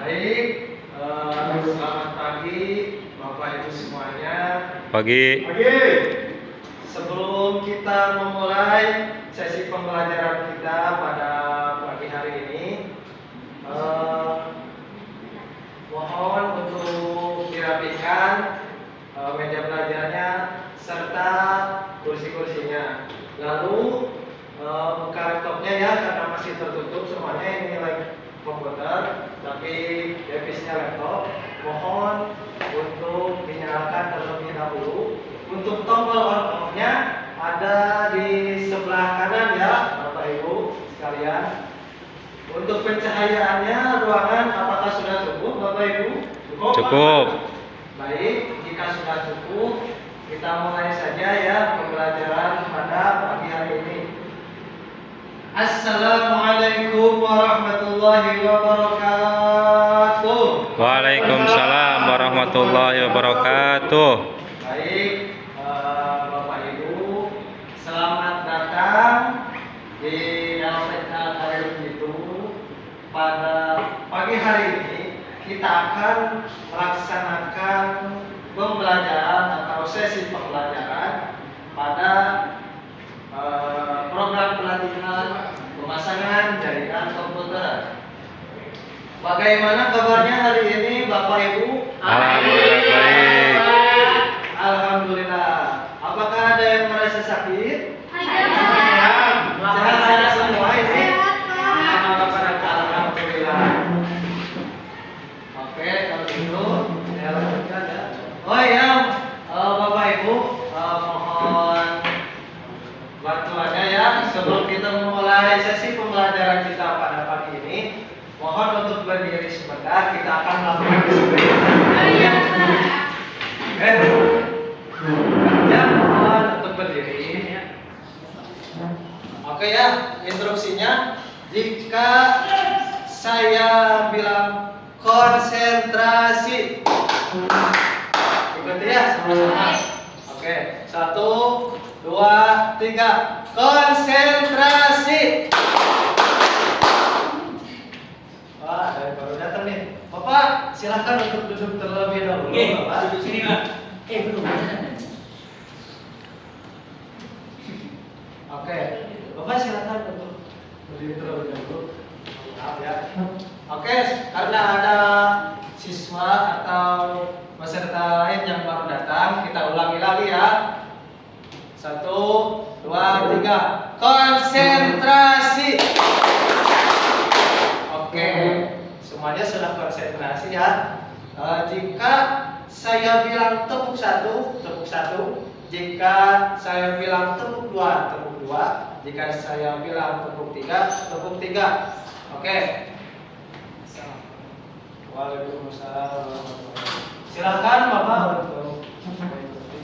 Baik, selamat pagi Bapak Ibu semuanya. Pagi. Sebelum kita memulai sesi pembelajaran kita pada pagi hari ini, mohon untuk dirapikan meja belajarnya serta kursi-kursinya. Lalu buka laptopnya ya, karena masih tertutup semuanya, ini lagi komputer tapi devisnya laptop. Mohon untuk dinyalakan terlebih dahulu. Untuk tombol on off-nya ada di sebelah kanan ya Bapak Ibu sekalian. Untuk pencahayaannya ruangan apakah sudah cukup Bapak Ibu? Cukup. Baik, jika sudah cukup kita mulai saja ya pembelajaran pada pagi hari ini. Assalamualaikum warahmatullahi wabarakatuh. Waalaikumsalam warahmatullahi wabarakatuh. Baik, Bapak Ibu, selamat datang di LPK Karir itu. Pada pagi hari ini kita akan melaksanakan pembelajaran atau sesi pembelajaran pada program pelatihan pemasangan jaringan komputer. Bagaimana kabarnya hari ini Bapak Ibu? Alhamdulillah baik. Alhamdulillah. Apakah ada yang merasa sakit? Sehat semua ini? Alhamdulillah. Oke, kalau gitu saya lanjutkan ya. Oh ya, Bapak Ibu, mohon bantuannya ya sebelum kita memulai sesi pembelajaran kita pada pagi ini. Mohon untuk berdiri sebentar, kita akan melakukan disebutkan. Ya, mohon untuk berdiri. Oke ya, instruksinya. Jika saya bilang konsentrasi, ikuti ya sama-sama. Oke, 1, 2, 3, konsentrasi. Wah, ada yang baru datang nih. Bapak, silakan untuk duduk terlebih dahulu. Oke, Bapak. duduk sini, Pak. Belum. Oke, Bapak silakan untuk berdiri terlebih dahulu. Maaf ya. Oke, karena ada siswa atau peserta lain yang baru datang, kita ulangi lagi ya. 1, 2, 3, konsentrasi. Oke, semuanya sudah konsentrasi ya. Jika saya bilang tepuk satu, tepuk satu. Jika saya bilang tepuk dua, tepuk dua. Jika saya bilang tepuk tiga, tepuk tiga. Oke. Waalaikumsalam. Silakan Bapak untuk mengikuti.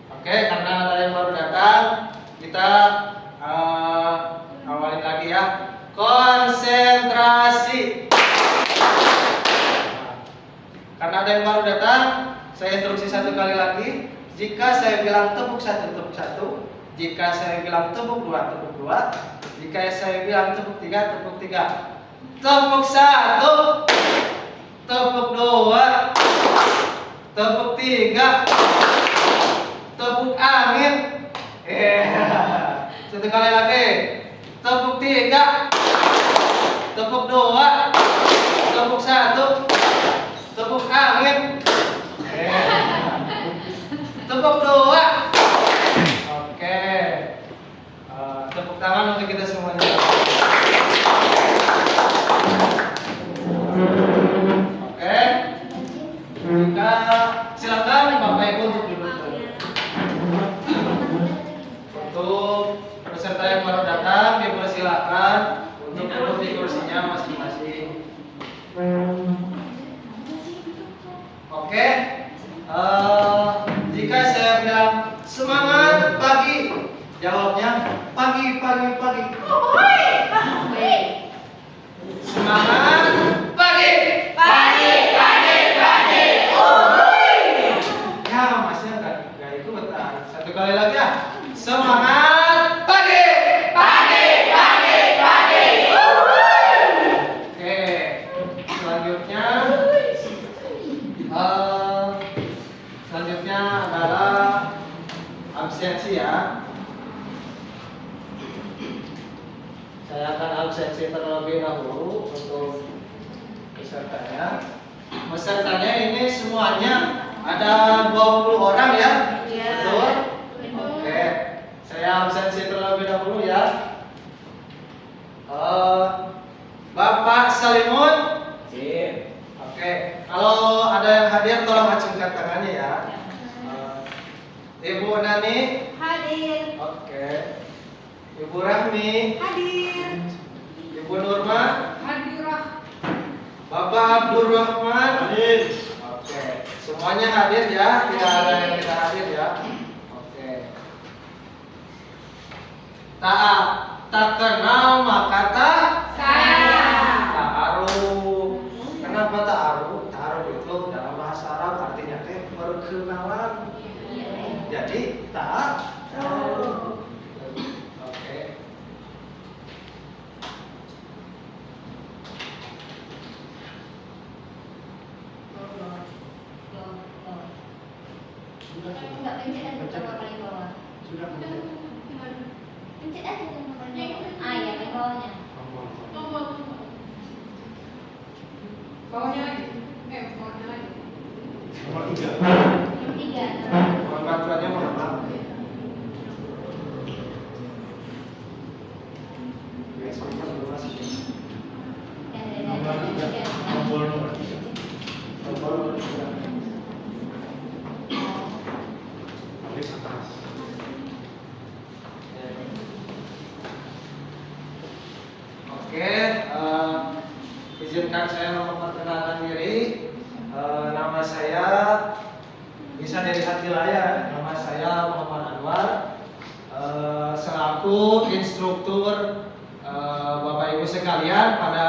Oke, karena ada yang baru datang, kita awalin lagi ya. Konsentrasi. Karena ada yang baru datang, saya instruksi satu kali lagi. Jika saya bilang tepuk satu, tepuk satu. Jika saya bilang tepuk dua, tepuk dua. Jika saya bilang tepuk tiga, tepuk tiga. Tepuk satu, tepuk dua, tepuk tiga, tepuk angin. Satu kali lagi. Tepuk tiga, tepuk dua, tepuk satu, tepuk angin. Tepuk dua. Oke. Tepuk tangan untuk kita semuanya. Oke. Silakan Bapak Ibu untuk duduk. Untuk peserta yang baru datang dipersilakan untuk duduk di kursinya masing-masing. Oke. Jika saya bilang semangat pagi, jawabnya pagi, pagi, pagi. Semangat pagi. Pagi, pagi, pagi. Ya, masnya nggak ikut. Satu kali lagi ya. Semangat pagi. Pagi. absensi terlebih dahulu untuk pesertanya. Pesertanya ini semuanya ada 20 orang ya? Iya. Betul? Oke, saya absensi terlebih dahulu ya. Bapak Salimun. Oke, kalau ada yang hadir tolong acungkan tangannya ya. Ibu Nani. Hadir. Oke. Ibu Rahmi. Hadir. Ibu Nurma. Hadirah. Bapak Abdul Rahman. Hadir. Oke, semuanya hadir ya, tidak ada yang tidak hadir ya. Oke. Tak kenal maka tak Sayang. ta'aruf. Kenapa ta'aruf? Ta'aruf itu dalam bahasa Arab artinya perkenalan. Jadi ta'aruf. Oke. Enggak pencet aja coba paling bawah. Sudah. Pencet aja yang paling bawah. Ah ya paling bawahnya. Bawahnya lagi. Bawahnya lagi. Nomor 3. Yang tiga. Mohon bantuannya, mohon maaf. Oke, izinkan saya memperkenalkan diri. Nama saya bisa dilihat di layar. Nama saya Muhammad Anwar. Selaku instruktur Bapak Ibu sekalian pada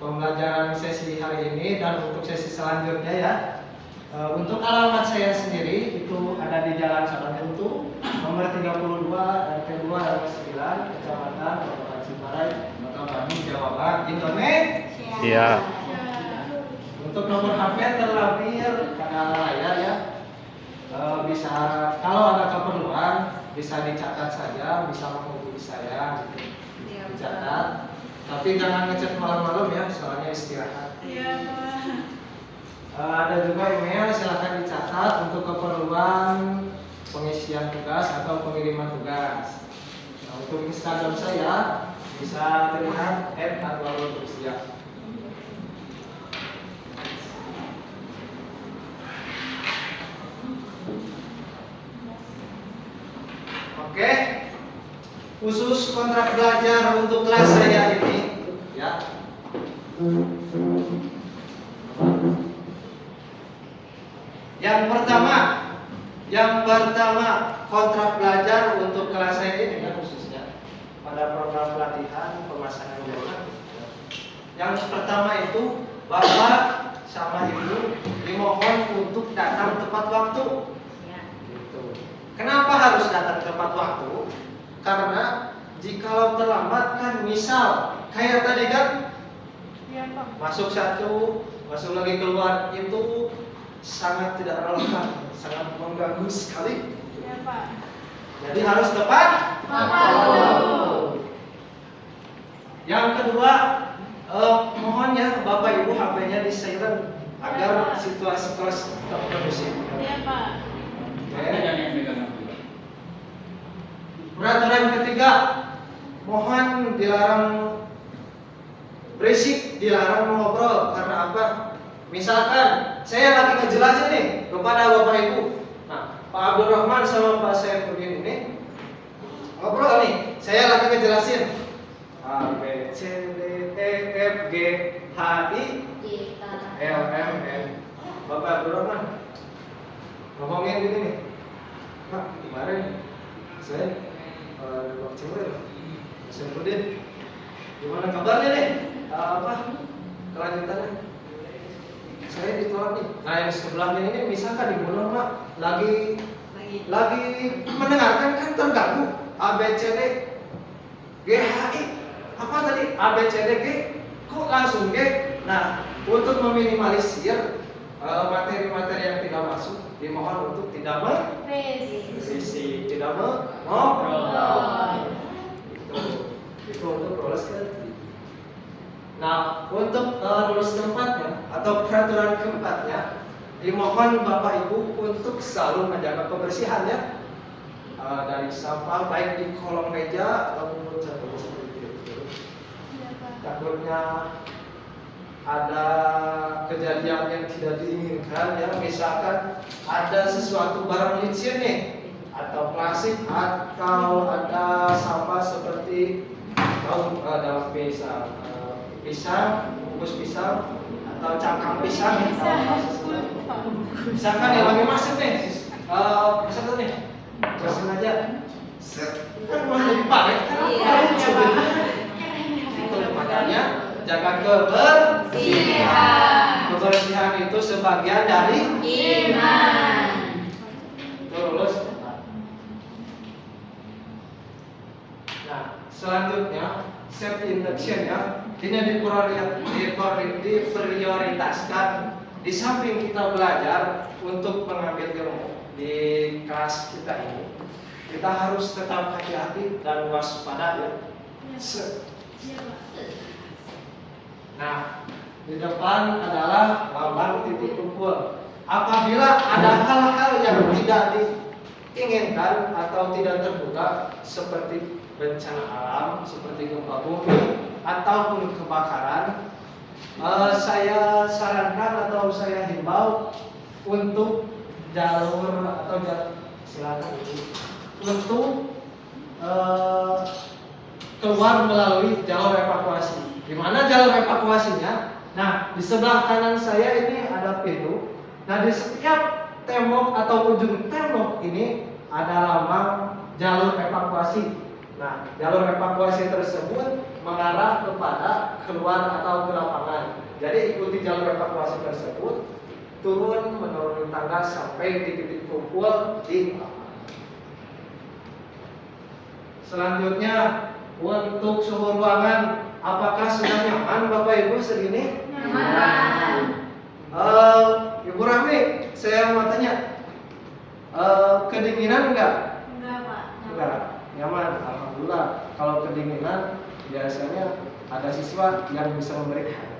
pembelajaran sesi hari ini dan untuk sesi selanjutnya ya. Untuk alamat saya sendiri itu ada di Jalan Sabantentu nomor 32 RT 2 RW 9 Kecamatan Kabupaten Ciparai Kota Bandung Jawa Barat Indonesia. Iya. Untuk nomor HP terlampir pada layar ya. Bisa kalau ada keperluan bisa dicatat saja, bisa menghubungi saya gitu. Dicatat. Tapi jangan ngechat malam-malam ya, soalnya istirahat. Iya, Pak. Ada juga email, silahkan dicatat untuk keperluan pengisian tugas atau pengiriman tugas. Nah, untuk Instagram saya bisa terlihat @anwarul_rusia. Oke, khusus kontrak belajar untuk kelas saya ini, ya. Yang pertama kontrak belajar untuk kelas saya ini ya khususnya pada program pelatihan pemasangan jaringan. Yang pertama itu Bapak sama Ibu dimohon untuk datang tepat waktu. Gitu. Kenapa harus datang tepat waktu? Karena jikalau terlambat kan misal kayak tadi kan Iya, Pak. masuk satu, masuk lagi keluar itu sangat tidak relevan, sangat mengganggu sekali. Iya, Pak. Jadi harus tepat waktu. Yang kedua, mohon ya Bapak Ibu HP-nya di silent agar situasi kelas tetap kondusif. Iya, Pak. Oke. Peraturan ketiga, mohon dilarang berisik, dilarang mengobrol. Karena apa? Misalkan saya lagi ngejelasin nih kepada Bapak Ibu. Nah, Pak Abdul Rahman sama Pak Saifuddin ini ngobrol nih. Saya lagi ngejelasin A B C D E F G H I L M N. Bapak Abdul Rahman ngomongin gini nih. Pak, kemarin saya Pak Cewek, Pak Saifuddin, gimana kabarnya nih? Kelanjutannya? Saya ditolak nih. Nah yang sebelahnya ini misalkan Ibu Norma lagi mendengarkan kan terganggu. A B C D G H I apa tadi? A B C D G kok langsung G? Nah untuk meminimalisir materi-materi yang tidak masuk dimohon untuk tidak berisik, tidak mengobrol. Itu untuk proses kan. setempat atau peraturan keempatnya, dimohon Bapak Ibu untuk selalu menjaga kebersihan ya. Dari sampah baik di kolong meja ataupun seperti itu. Takutnya ada kejadian yang tidak diinginkan ya, misalkan ada sesuatu barang licin nih, atau plastik, atau ada sampah seperti daun pisang, bungkus pisang, atau cangkang pisang ya, misalkan yang lagi masuk nih, misalkan nih, bersin aja, kan malah jadi panik kan? Itu makanya jaga kebersihan. Kebersihan itu sebagian dari Iman. lulus. Nah, selanjutnya safety induction ya. Ini diprioritaskan di samping kita belajar untuk mengambil ilmu di kelas kita ini. Kita harus tetap hati-hati dan waspada ya. Nah, di depan adalah lambang titik kumpul. Apabila ada hal-hal yang tidak diinginkan atau tidak terduga seperti bencana alam, seperti gempa bumi ataupun kebakaran, saya sarankan atau saya himbau untuk jalur atau silakan untuk keluar melalui jalur evakuasi. Di mana jalur evakuasinya? Nah, di sebelah kanan saya ini ada pintu. Nah, di setiap tembok atau ujung tembok ini ada lambang jalur evakuasi. Nah, jalur evakuasi tersebut mengarah kepada keluar atau ke lapangan. Jadi ikuti jalur evakuasi tersebut, turun menuruni tangga sampai di titik kumpul di lapangan. Selanjutnya untuk suhu ruangan, apakah sudah nyaman Bapak Ibu segini? Nyaman. Ibu Rahmi, saya mau tanya, kedinginan enggak? Enggak, Pak. Enggak, nyaman. Alhamdulillah. Kalau kedinginan biasanya ada siswa yang bisa memberikan.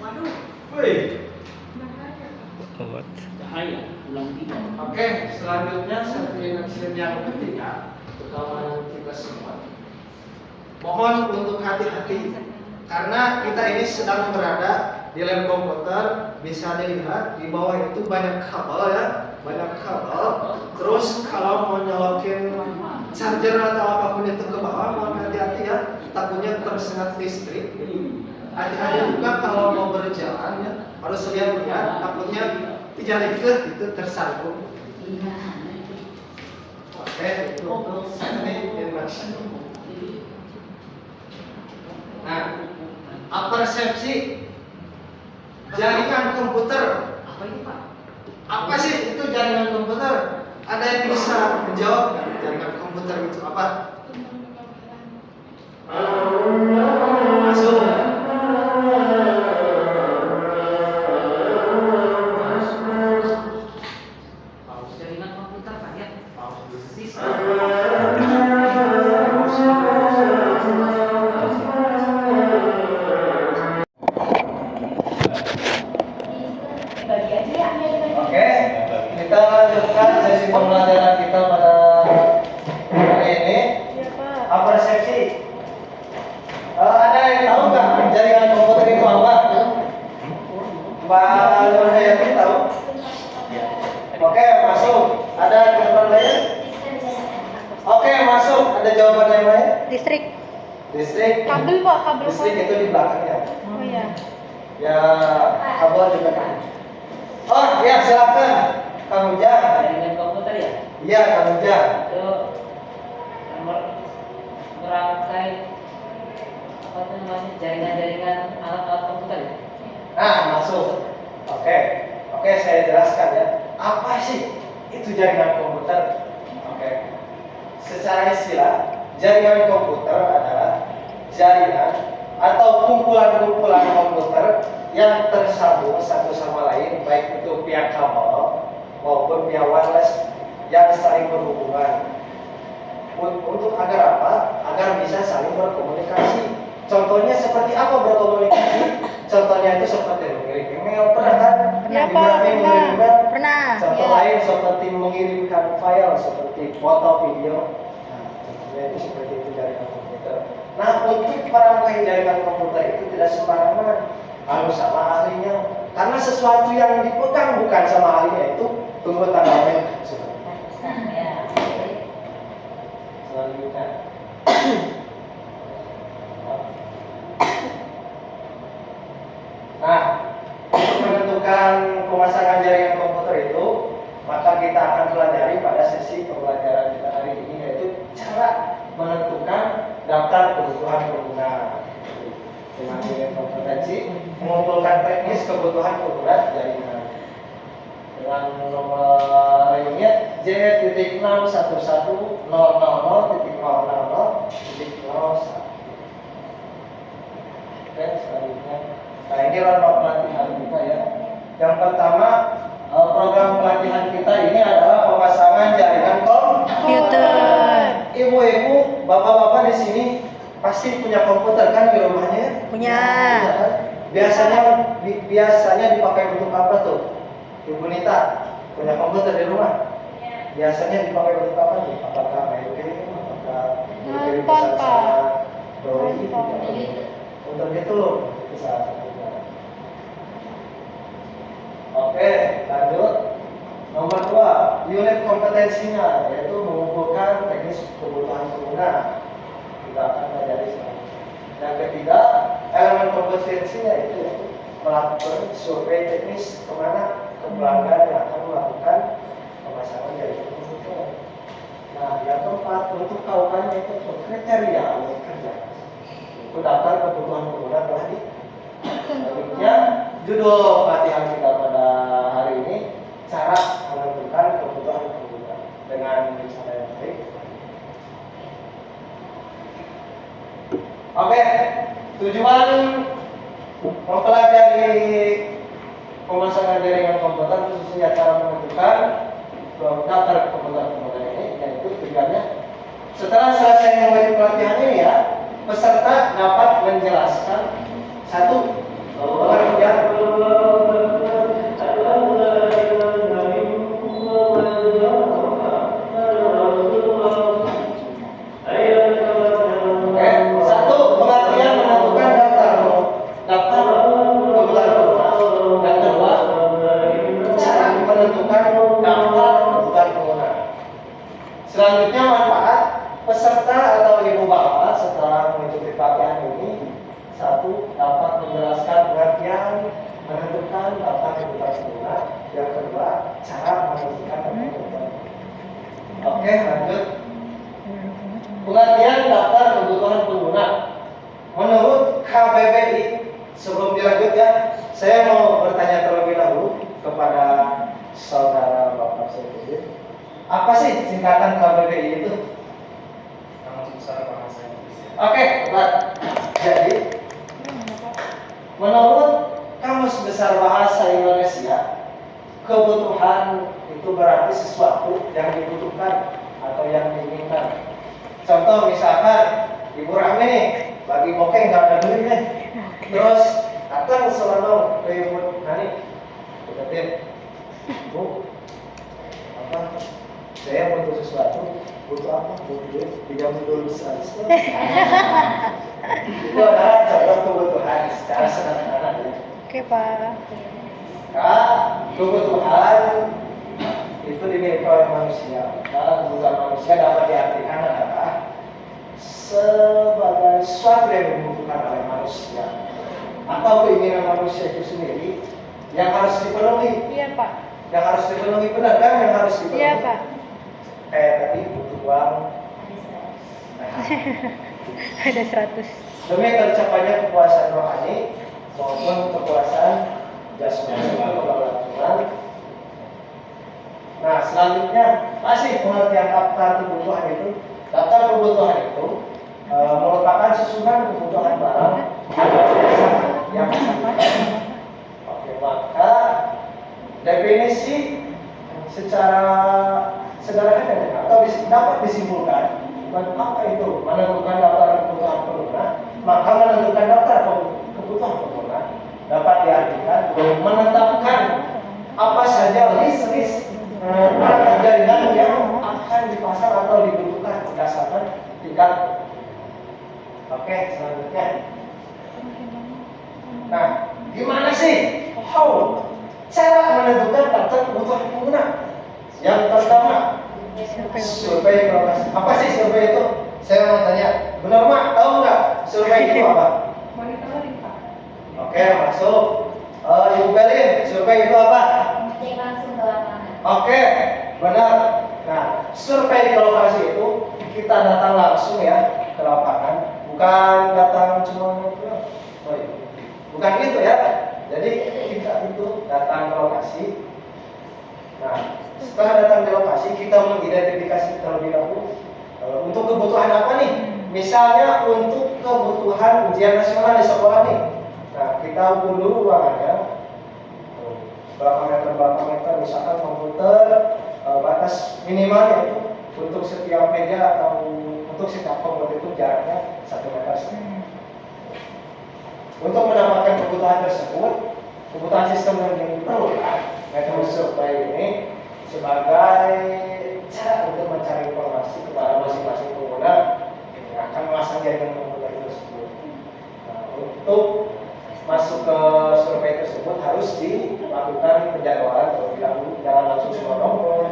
Waduh. Wih. What? Cahaya ulang tidak. Oke, selanjutnya safety yang ketiga, keamanan kita semua. Mohon untuk hati-hati karena kita ini sedang berada di lab komputer. Bisa dilihat di bawah itu banyak kabel ya, banyak kabel. Terus kalau mau nyolokin charger atau apapun itu ke bawah, mohon hati-hati ya, takutnya tersengat listrik. Hati-hati juga kalau mau berjalan ya, harus lihat-lihat, takutnya tidak itu tersambung. Oke, itu untuk safety induction. Nah, persepsi jaringan komputer. Apa itu, Pak? Apa sih itu jaringan komputer? Ada yang bisa menjawab nggak? Jaringan komputer itu apa? Masuk. Paus jaringan komputer, Pak ya? Paus sisa. Oke, kita lanjutkan sesi pembelajaran kita pada hari ini. Iya, Pak. Persepsi. Ada yang tahu nggak jaringan komputer itu apa? Mbak Nur Hayati tahu? Oke, masuk. Ada jawaban lain? Oke, masuk. Ada jawaban yang lain? Listrik. Listrik. Kabel, Pak, kabel. Listrik itu di belakangnya. Oh iya. Ya, kabel juga kan. Oh, ya silakan. Kang Ujang. Jaringan komputer ya? Iya, Kang Ujang. Itu merangkai apa itu namanya, jaringan-jaringan alat-alat komputer ya? Nah, masuk. Oke, saya jelaskan ya. Apa sih itu jaringan komputer? Oke. Secara istilah, jaringan komputer adalah jaringan atau kumpulan-kumpulan komputer yang tersambung satu sama lain, baik itu via kabel maupun via wireless yang saling berhubungan. Untuk agar apa? Agar bisa saling berkomunikasi. Contohnya seperti apa berkomunikasi? Contohnya itu seperti mengirim email, pernah kan? Ya, Ibu Pak, Rahmi mengirim email. pernah. Contoh Ya. lain seperti mengirimkan file seperti foto, video. Nah, contohnya itu seperti itu jaringan komputer. Nah, untuk merangkai jaringan komputer itu tidak sembarangan. Harus sama ahlinya. Karena sesuatu yang dipegang bukan sama ahlinya itu tunggu tanggalnya. Ya. Selanjutnya. Nah, untuk menentukan pemasangan jaringan komputer itu, maka kita akan pelajari pada sesi pembelajaran kita hari ini, yaitu cara menentukan daftar kebutuhan pengguna dengan kompetensi mengumpulkan teknis kebutuhan pengguna jaringan dengan nomor unit J6110000.000.01. Oke, selanjutnya. Nah, ini roadmap pelatihan kita ya. Yang pertama, program pelatihan kita ini adalah pemasangan jaringan Komputer. Ibu-ibu, bapak-bapak di sini pasti punya komputer kan di rumahnya? Ya? Punya. Punya kan? Biasanya dipakai untuk apa tuh? Ibu Nita punya komputer di rumah? Biasanya dipakai untuk apa nih? Apakah main game? Apakah berkirim Nonton, pesan Pak. sama doi? Nonton. Untuk itu salah satunya. Oke, lanjut. Nomor 2, unit kompetensinya yaitu mengumpulkan teknis kebutuhan pengguna. Kita akan pelajari selanjutnya. Yang ketiga, elemen kompetensinya itu yaitu melakukan survei teknis kemana ke pelanggan yang akan melakukan pemasangan jaringan komputer. Nah, yang keempat, untuk KUK-nya itu kriteria unit kerja. Itu daftar kebutuhan pengguna telah di. Selanjutnya, judul pelatihan kita pada hari ini, cara menentukan kebutuhan pengguna dengan cara yang baik. Oke, tujuan mempelajari pemasangan jaringan komputer khususnya cara menentukan daftar kebutuhan pengguna ini, yaitu tujuannya setelah selesai mengikuti pelatihan ini ya, peserta dapat menjelaskan satu pengertian satu pengertian menentukan daftar kebutuhan pengguna. Yang kedua, cara menentukan daftar kebutuhan pengguna. Selanjutnya manfaat peserta atau ibu bapak setelah mengikuti pelatihan ini, satu, dapat menjelaskan pengertian menentukan daftar kebutuhan pengguna. Yang kedua, cara menentukan daftar kebutuhan. Oke, lanjut. Pengertian daftar kebutuhan pengguna. Menurut KBBI, sebelum dilanjut ya, saya mau bertanya terlebih dahulu kepada saudara Bapak Saifuddin. Apa sih singkatan KBBI itu? Kamus Besar Bahasa Indonesia. Oke, Pak. Jadi, menurut Kamus Besar Bahasa Indonesia, kebutuhan itu berarti sesuatu yang dibutuhkan atau yang diinginkan. Contoh misalkan Ibu Rahmi nih, bagi bokeh nggak ada duit nih. Terus datang selalu ke Ibu Nani, deketin, Bu, apa? Saya butuh sesuatu, butuh apa? Butuh duit, pinjam dulu 100. Itu adalah contoh kebutuhan secara sederhana ya. Oke, Pak. Nah, kebutuhan itu dimiliki oleh manusia. Nah, kebutuhan manusia dapat diartikan adalah sebagai sesuatu yang dibutuhkan oleh manusia atau keinginan manusia itu sendiri yang harus dipenuhi. Iya, Pak. Yang harus dipenuhi, benar kan? Yang harus dipenuhi. Iya, Pak. Kayak tadi butuh uang. Ada 100. Demi tercapainya kepuasan rohani maupun kepuasan jasmani keberlangsungan. Nah, selanjutnya masih pengertian daftar kebutuhan itu. Daftar kebutuhan itu merupakan susunan kebutuhan barang yang oke, maka definisi secara sederhana atau dapat disimpulkan apa itu menentukan daftar kebutuhan pengguna Maka menentukan daftar kebutuhan pengguna dapat diartikan menetapkan apa saja list perangkat jaringan yang akan dipasang atau dibutuhkan berdasarkan tingkat. Oke, selanjutnya. Nah, gimana sih? How? Cara menentukan daftar kebutuhan pengguna. Yang pertama, survei lokasi. Apa sih survei itu? Saya mau tanya, benar Mak, tahu nggak survei itu apa? Monitoring, Pak. Oke, masuk. Ibu Belin, survei itu apa? Cek langsung ke lapangan. Oke, benar. Nah, survei di lokasi itu kita datang langsung ya ke lapangan, bukan datang cuma bukan gitu ya. Jadi kita itu datang ke lokasi. Nah, setelah datang ke lokasi kita mengidentifikasi terlebih dahulu untuk kebutuhan apa nih? Misalnya untuk kebutuhan ujian nasional di sekolah nih. Nah, kita ukur dulu ruangannya. Berapa meter, misalkan komputer batas minimalnya itu untuk setiap meja atau untuk setiap komputer itu jaraknya 1 meter. Untuk mendapatkan kebutuhan tersebut, kebutuhan sistem yang diperlukan, metode survei ini sebagai cara untuk mencari informasi kepada masing-masing pengguna yang akan memasang jaringan komputer tersebut. Nah, untuk masuk ke survei tersebut harus dilakukan penjadwalan terlebih dahulu, jangan langsung semua nomor,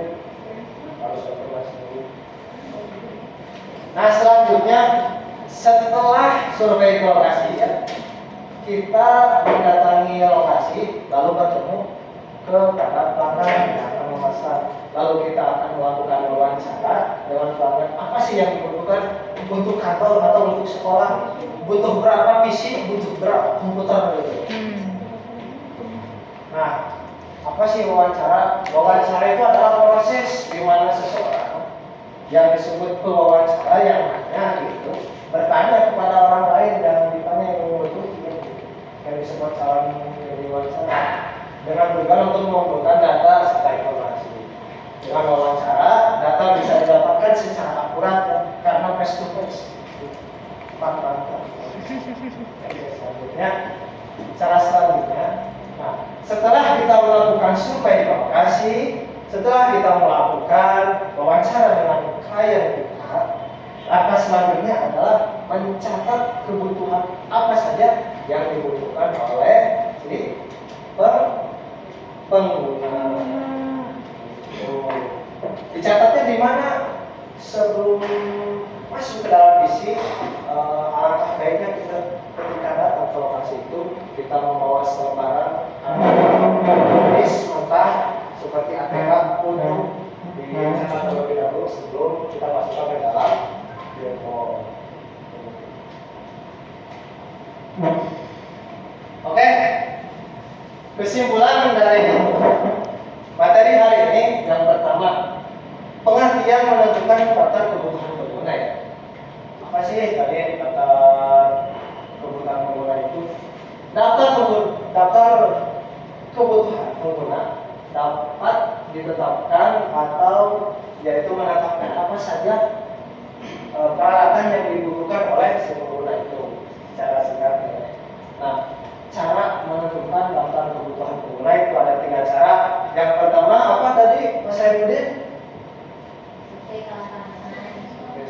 harus informasi dulu. Nah, selanjutnya setelah survei ke lokasi ya, kita mendatangi lokasi lalu bertemu ke kakak pelanggan yang akan memasang. Lalu kita akan melakukan wawancara dengan pelanggan, apa sih yang dibutuhkan untuk kantor atau untuk sekolah, butuh berapa PC, butuh berapa komputer gitu. Nah, apa sih wawancara? Wawancara itu adalah proses di mana seseorang yang disebut pewawancara yang mana gitu bertanya kepada orang lain dan ditanya yang membutuhkan, yang disebut calon jadi wawancara dengan tujuan untuk mengumpulkan data serta informasi. Dengan wawancara, data bisa didapatkan secara akurat ya, karena face to face. Selanjutnya, cara selanjutnya. Nah, setelah kita melakukan survei di lokasi, setelah kita melakukan wawancara dengan klien kita, langkah selanjutnya adalah mencatat kebutuhan apa saja yang dibutuhkan oleh si pengguna. Dicatatnya di mana? Sebelum masuk ke dalam PC, alangkah baiknya kita ketika datang ke lokasi itu kita membawa selebaran tulis mentah seperti ATK untuk dicatat terlebih dahulu sebelum kita masuk ke dalam demo. Oke, kesimpulan dari materi hari ini yang pertama, pengertian menentukan daftar kebutuhan pengguna ya. Apa sih tadi daftar kebutuhan pengguna itu? Daftar kebutuhan pengguna dapat ditetapkan atau yaitu menetapkan apa saja peralatan yang dibutuhkan oleh si pengguna itu secara singkatnya. Nah, cara menentukan daftar kebutuhan pengguna itu ada 3 cara. Yang pertama apa tadi Mas Saifuddin?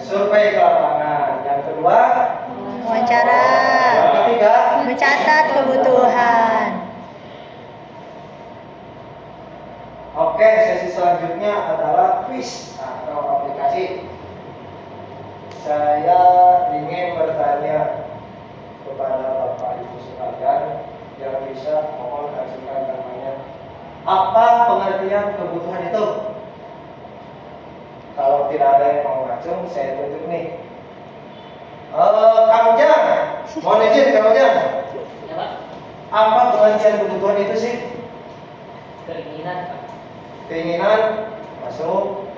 Survei ke lapangan. Yang kedua, Wawancara. yang ketiga, Mencatat kebutuhan. oke, sesi selanjutnya adalah quiz atau aplikasi. Saya ingin bertanya kepada Bapak Ibu sekalian yang bisa mohon ajukan namanya. Apa pengertian kebutuhan itu? Kalau tidak ada yang mau ngacung, saya tunjuk nih. Kang Ujang, mohon izin Kang Ujang. Ya Pak, Apa pengertian kebutuhan itu sih? keinginan Pak. Keinginan masuk.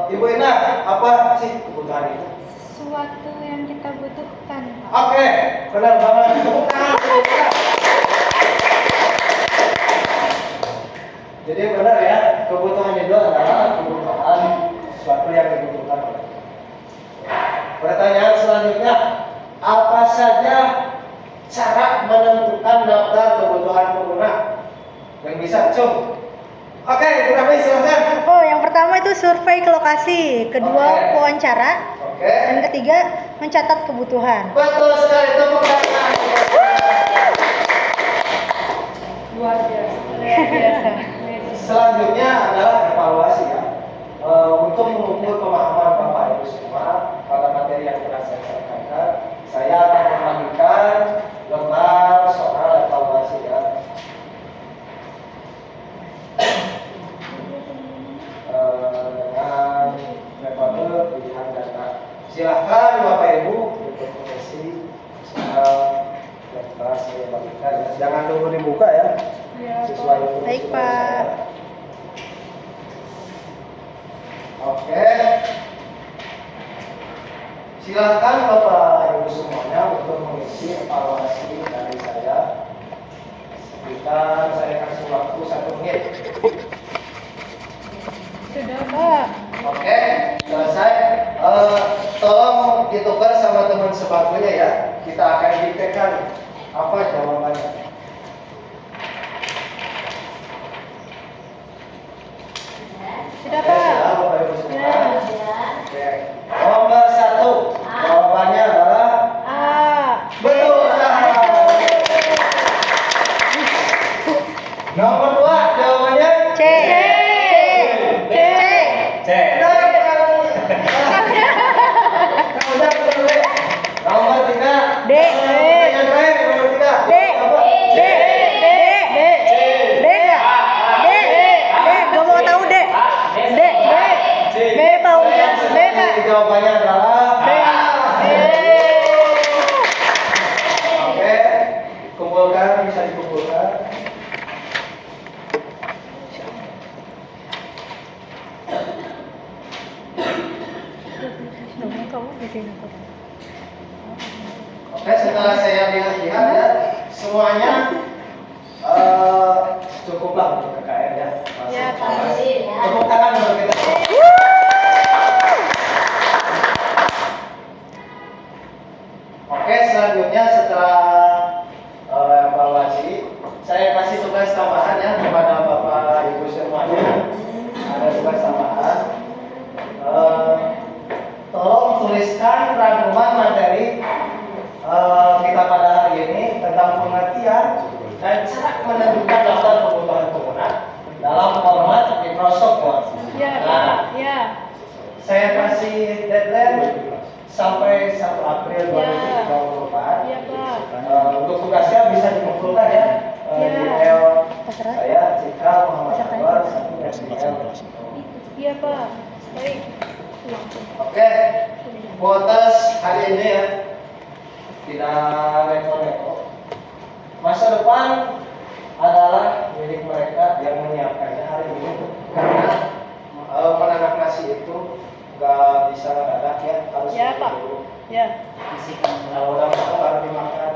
Ibu Ina, apa sih kebutuhan itu? Sesuatu yang kita butuhkan, Pak. Oke, benar banget. Tepuk tangan. Jadi benar ya, kebutuhan itu adalah kebutuhan sesuatu yang dibutuhkan. Pertanyaan selanjutnya, apa saja cara menentukan daftar kebutuhan pengguna? Yang bisa, cung. Oke, berapa silakan. Oh, yang pertama itu survei ke lokasi, kedua Oke. wawancara, Oke. dan ketiga mencatat kebutuhan. Betul sekali, tepuk tangan. Luar biasa. Selanjutnya adalah evaluasi ya. Untuk mengukur pemahaman Bapak Ibu semua pada materi yang telah saya sampaikan, saya akan membagikan lembar soal evaluasi ya. Dengan metode pilihan data. Silahkan Bapak Ibu untuk mengisi soal yang telah saya bagikan ya. Jangan tunggu dibuka ya. Sesuai dengan Baik, surat Pak. saya. Oke. Silahkan Bapak Ibu semuanya untuk mengisi evaluasi dari saya. Sekitar saya kasih waktu 1 menit. Sudah, Pak. Oke, selesai. Tolong ditukar sama teman sebangkunya ya. Kita akan diktekan apa jawabannya. Sudah, Oke, Pak. sudah, Bapak Ibu semua. Ya. Oke. Nomor 1, jawabannya adalah A. betul sekali. Nomor 2, jawabannya C. C. C. Udah, betul. Nomor 3. D. Yang terakhir, nomor 3. D. D. D. D. Ya? D. D. Gak mau tahu D. D. B, Pak. Udah. B, Pak. Jawabannya adalah B. Oke, kumpulkan, bisa dikumpulkan. Kamu di sini, Pak. Oke, setelah saya lihat-lihat ya, semuanya cukuplah untuk KKN ya. Ya, Pak. Tepuk tangan untuk kita. Oke, selanjutnya setelah evaluasi, saya kasih tugas tambahan ya kepada Bapak Ibu semuanya. Ada tugas tambahan. Tolong tuliskan rangkuman materi kita pada hari ini tentang pengertian dan cara menentukan daftar kebutuhan pengguna dalam format Microsoft Word. Ya, Nah, Pak. Ya. saya kasih deadline sampai 1 April 2024. Ya, Pak. Untuk tugasnya bisa dikumpulkan ya di Ya. email Terserah. saya Cika Muhammad Anwar 1@gmail.com. Iya, Pak. Baik. Oke, kuotas hari ini ya tidak neko-neko. Masa depan adalah milik mereka yang menyiapkannya hari ini karena menanak nasi itu nggak bisa mendadak ya, harus Ya, dulu Pak. dulu. Ya. Kalau udah matang baru dimakan.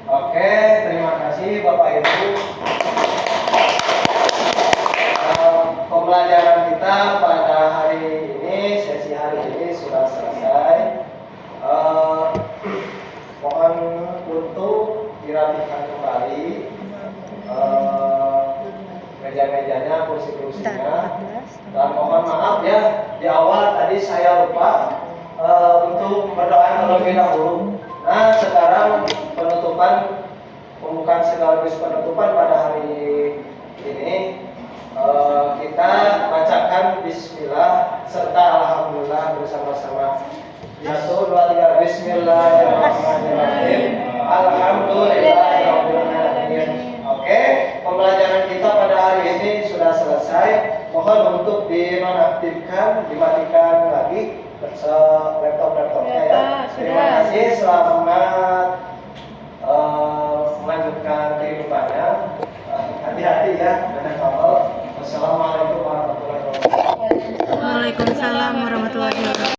Oke, terima kasih Bapak Ibu. Pembelajaran kita pada hari ini, sesi hari ini sudah selesai. Mohon untuk dirapikan kembali meja-mejanya, kursi-kursinya. Dan mohon maaf ya, di awal tadi saya lupa untuk berdoa terlebih dahulu. Nah, sekarang penutupan, pembukaan sekaligus penutupan pada hari ini. Kita bacakan Bismillah serta Alhamdulillah bersama-sama. 1, 2, 3. Bismillahirrahmanirrahim. Alhamdulillahirrahmanirrahim. Oke, pembelajaran kita pada hari ini sudah selesai. Mohon untuk dinonaktifkan, dimatikan lagi laptop-laptopnya ya. Terima kasih, selamat melanjutkan kehidupannya. Hati-hati ya, dan Wassalamualaikum warahmatullahi wabarakatuh. Waalaikumsalam warahmatullahi wabarakatuh.